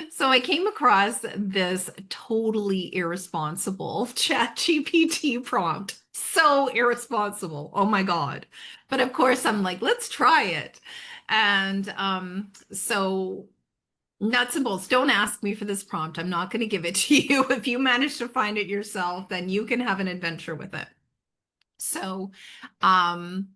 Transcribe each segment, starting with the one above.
So I came across this totally irresponsible ChatGPT prompt. So irresponsible. Oh my God. But of course, I'm like, let's try it. And so nuts and bolts, don't ask me for this prompt. I'm not going to give it to you. If you manage to find it yourself, then you can have an adventure with it. So, um,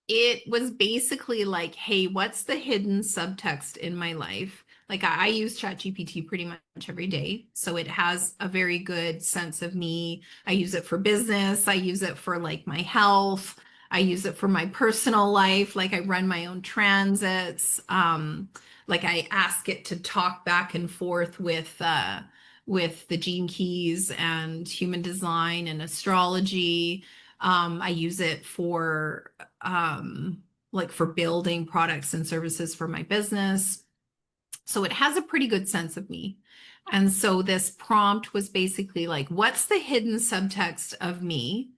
it was basically like, hey, what's the hidden subtext in my life? Like I use ChatGPT pretty much every day. So it has a very good sense of me. I use it for business. I use it for like my health. I use it for my personal life. Like I run my own transits. Like I ask it to talk back and forth with the gene keys and human design and astrology. I use it for like for building products and services for my business. So it has a pretty good sense of me. And so this prompt was basically like, what's the hidden subtext of me?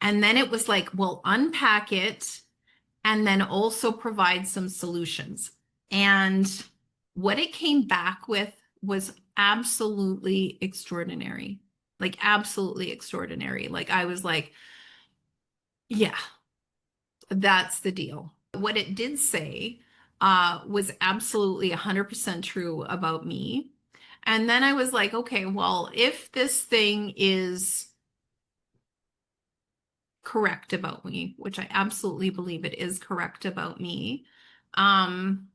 And then it was like, well, unpack it and then also provide some solutions. And what it came back with was absolutely extraordinary. Like, absolutely extraordinary. Like, I was like, yeah, that's the deal. What it did say was absolutely 100% true about me. And then I was like, okay, well, if this thing is correct about me, which I absolutely believe it is correct about me, um,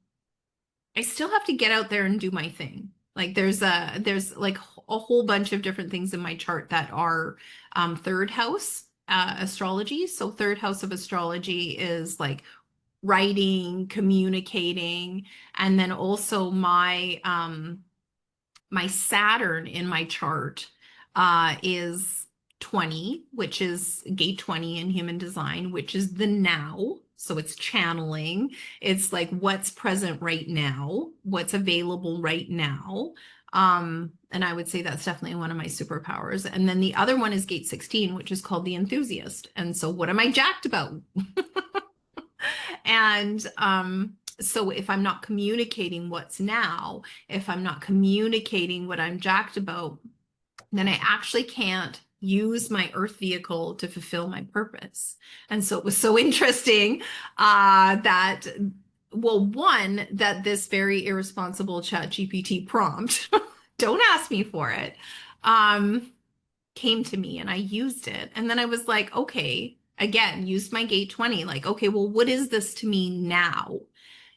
I still have to get out there and do my thing. Like there's like a whole bunch of different things in my chart that are third house astrology. So third house of astrology is like writing, communicating, and then also my Saturn in my chart is 20, which is gate 20 in human design, which is the now. So it's channeling. It's like what's present right now, what's available right now. And I would say that's definitely one of my superpowers. And then the other one is gate 16, which is called the enthusiast. And so what am I jacked about? And so if I'm not communicating what's now, if I'm not communicating what I'm jacked about, then I actually can't use my earth vehicle to fulfill my purpose. And so it was so interesting that, well, one, that this very irresponsible ChatGPT prompt, don't ask me for it, um, came to me and I used it. And then I was like, okay, again, used my gate 20, like, okay, well, what is this to me now?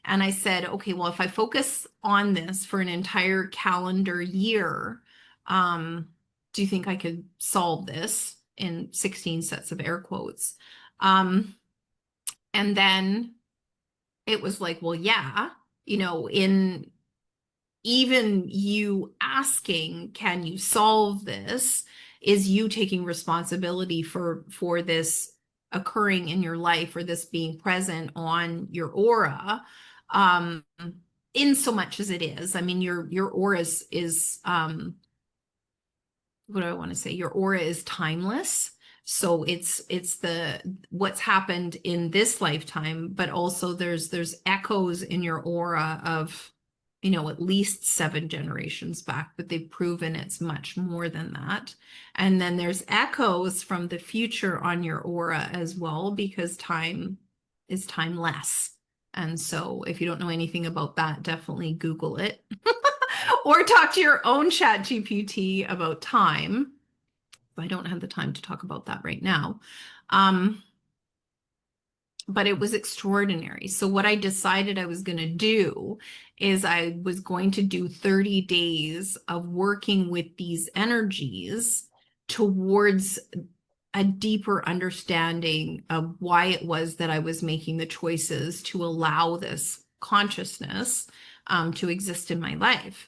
And I said, okay, well, if I focus on this for an entire calendar year, do you think I could solve this in 16 sets of air quotes? And then it was like, well, yeah, in even you asking, can you solve this, is you taking responsibility for this occurring in your life or this being present on your aura, um in so much as it is. I mean, your aura is what do I want to say? Your aura is timeless. So it's the what's happened in this lifetime, but also there's echoes in your aura of, at least 7 generations back, but they've proven it's much more than that. And then there's echoes from the future on your aura as well, because time is timeless. And so if you don't know anything about that, definitely Google it. Or talk to your own chat GPT about time. I don't have the time to talk about that right now. Um, but it was extraordinary. So what I decided I was going to do is I was going to do 30 days of working with these energies towards a deeper understanding of why it was that I was making the choices to allow this consciousness to exist in my life.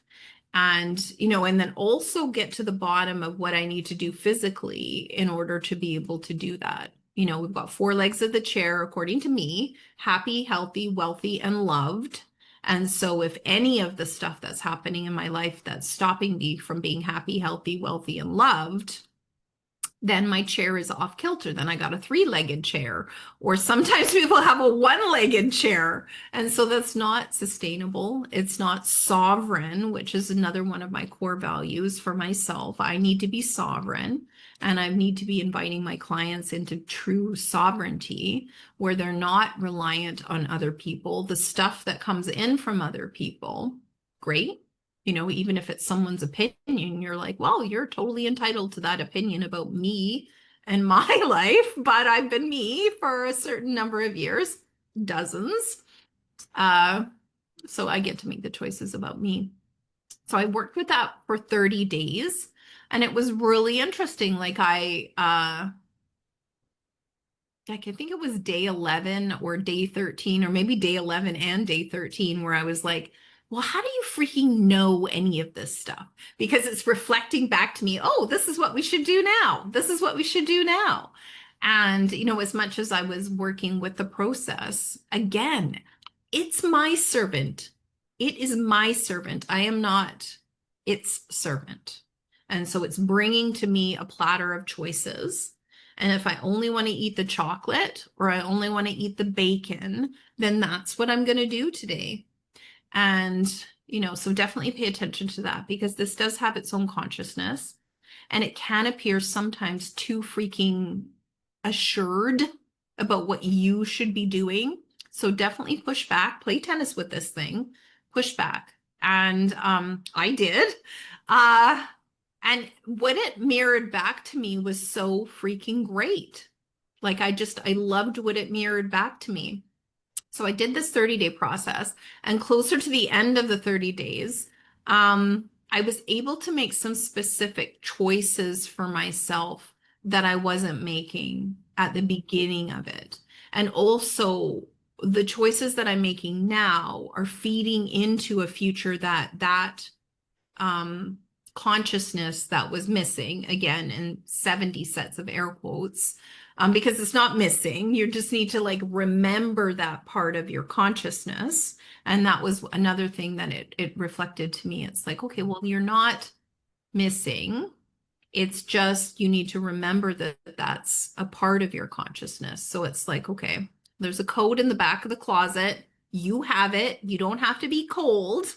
And then also get to the bottom of what I need to do physically in order to be able to do that. We've got 4 legs of the chair, according to me: happy, healthy, wealthy, and loved. And so if any of the stuff that's happening in my life that's stopping me from being happy, healthy, wealthy, and loved, then my chair is off kilter. Then I got a three-legged chair, or sometimes people have a one-legged chair. And so that's not sustainable. It's not sovereign, which is another one of my core values for myself. I need to be sovereign, and I need to be inviting my clients into true sovereignty where they're not reliant on other people. The stuff that comes in from other people, great. You know, even if it's someone's opinion, you're like, well, you're totally entitled to that opinion about me and my life, but I've been me for a certain number of years, dozens. So I get to make the choices about me. So I worked with that for 30 days, and it was really interesting. I think it was day 11 or day 13, or maybe day 11 and day 13, where I was like, well, how do you freaking know any of this stuff? Because it's reflecting back to me, oh, this is what we should do now. This is what we should do now. And, you know, as much as I was working with the process, again, it's my servant. It is my servant. I am not its servant. And so it's bringing to me a platter of choices. And if I only want to eat the chocolate or I only want to eat the bacon, then that's what I'm going to do today. And, you know, so definitely pay attention to that, because this does have its own consciousness, and it can appear sometimes too freaking assured about what you should be doing. So definitely push back, play tennis with this thing, push back. And I did. And what it mirrored back to me was so freaking great. Like I loved what it mirrored back to me. So I did this 30-day process, and closer to the end of the 30 days, I was able to make some specific choices for myself that I wasn't making at the beginning of it. And also the choices that I'm making now are feeding into a future that consciousness that was missing, again, in 70 sets of air quotes, because it's not missing. You just need to like remember that part of your consciousness. And that was another thing that it reflected to me. It's like, okay, well, you're not missing. It's just you need to remember that that's a part of your consciousness. So it's like, okay, there's a code in the back of the closet. You have it. You don't have to be cold.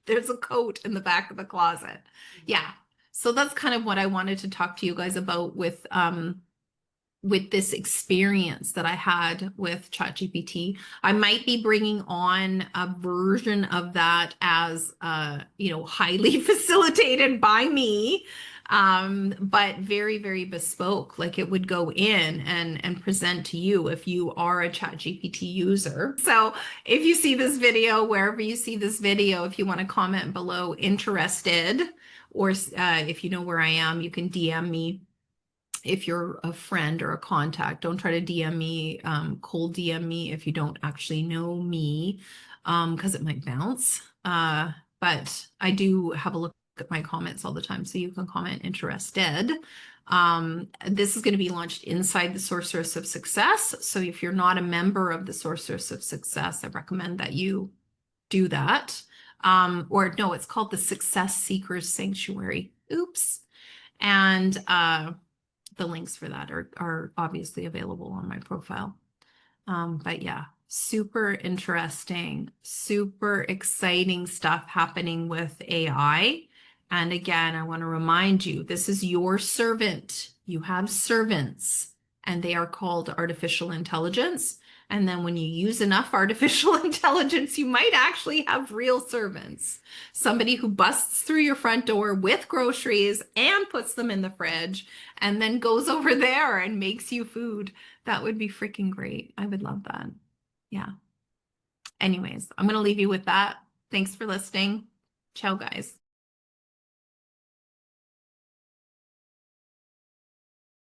There's a coat in the back of the closet. Yeah. So that's kind of what I wanted to talk to you guys about with this experience that I had with ChatGPT. I might be bringing on a version of that as, you know, highly facilitated by me, but very, very bespoke. Like it would go in and present to you if you are a ChatGPT user. So if you see this video, wherever you see this video, if you want to comment below interested, or if you know where I am, you can DM me. If you're a friend or a contact, don't try to DM me, cold DM me if you don't actually know me, because it might bounce. But I do have a look at my comments all the time, so you can comment interested. This is going to be launched inside the Sorceress of Success. So if you're not a member of the Sorceress of Success, I recommend that you do that. Or no, it's called the Success Seekers Sanctuary. Oops. And the links for that are obviously available on my profile. But yeah, super interesting, super exciting stuff happening with AI. And again, I want to remind you, this is your servant. You have servants, and they are called artificial intelligence. And then when you use enough artificial intelligence, you might actually have real servants. Somebody who busts through your front door with groceries and puts them in the fridge and then goes over there and makes you food. That would be freaking great. I would love that. Yeah. Anyways, I'm going to leave you with that. Thanks for listening. Ciao, guys.